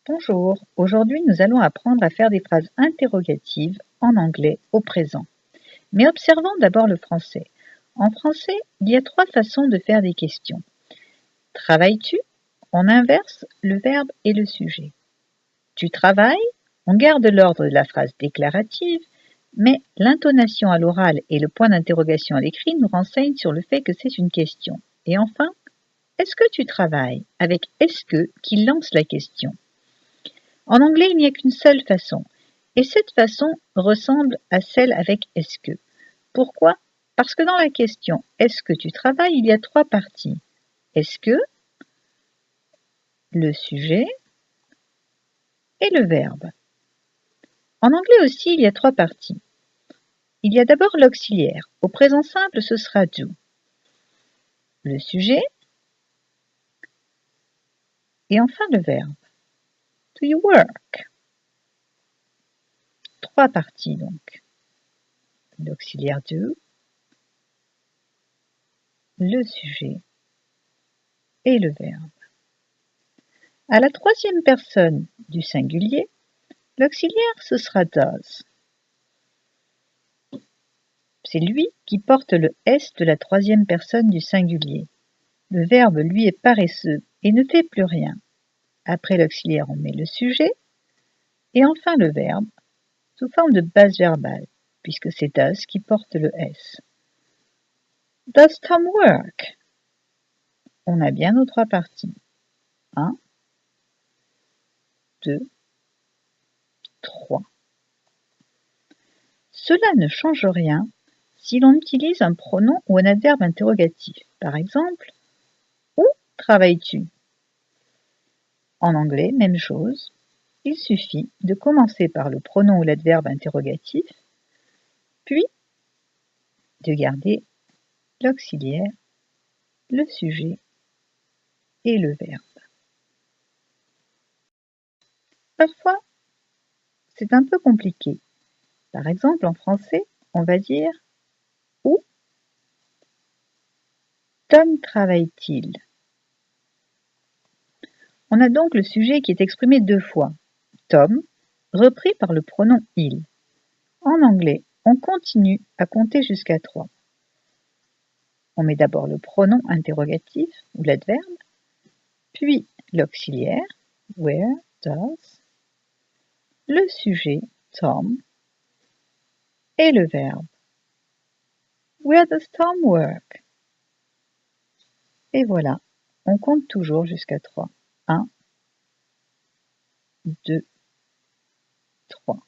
Bonjour, aujourd'hui nous allons apprendre à faire des phrases interrogatives en anglais au présent. Mais observons d'abord le français. En français, il y a trois façons de faire des questions. Travailles-tu? On inverse le verbe et le sujet. Tu travailles? On garde l'ordre de la phrase déclarative, mais l'intonation à l'oral et le point d'interrogation à l'écrit nous renseignent sur le fait que c'est une question. Et enfin, est-ce que tu travailles? Avec est-ce que qui lance la question. En anglais, il n'y a qu'une seule façon, et cette façon ressemble à celle avec est-ce que. Pourquoi? Parce que dans la question est-ce que tu travailles, il y a trois parties. Est-ce que, le sujet et le verbe. En anglais aussi, il y a trois parties. Il y a d'abord l'auxiliaire. Au présent simple, ce sera do. Le sujet et enfin le verbe. Do you work? Trois parties donc. L'auxiliaire do, le sujet et le verbe. À la troisième personne du singulier, l'auxiliaire ce sera does. C'est lui qui porte le S de la troisième personne du singulier. Le verbe, lui, est paresseux et ne fait plus rien. Après l'auxiliaire, on met le sujet et enfin le verbe sous forme de base verbale, puisque c'est does qui porte le S. Does Tom work? On a bien nos trois parties. 1, 2, 3. Cela ne change rien si l'on utilise un pronom ou un adverbe interrogatif. Par exemple, où travailles-tu? En anglais, même chose. Il suffit de commencer par le pronom ou l'adverbe interrogatif, puis de garder l'auxiliaire, le sujet et le verbe. Parfois, c'est un peu compliqué. Par exemple, en français, on va dire « Où Tom travaille-t-il » On a donc le sujet qui est exprimé deux fois, Tom, repris par le pronom « il ». En anglais, on continue à compter jusqu'à 3. On met d'abord le pronom interrogatif ou l'adverbe, puis l'auxiliaire, where, does, le sujet, Tom, et le verbe, where does Tom work? Et voilà, on compte toujours jusqu'à 3. 1, 2, 3.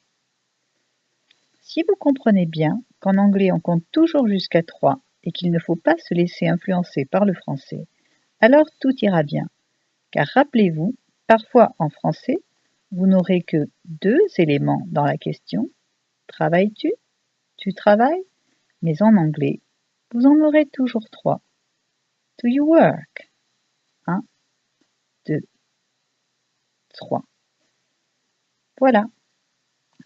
Si vous comprenez bien qu'en anglais on compte toujours jusqu'à 3 et qu'il ne faut pas se laisser influencer par le français, alors tout ira bien. Car rappelez-vous, parfois en français, vous n'aurez que 2 éléments dans la question. Travailles-tu? Tu travailles? Mais en anglais, vous en aurez toujours 3. Do you work? 1, 2, 3. Voilà.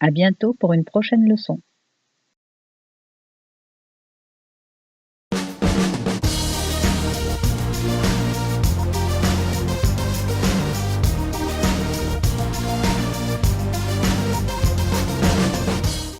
À bientôt pour une prochaine leçon.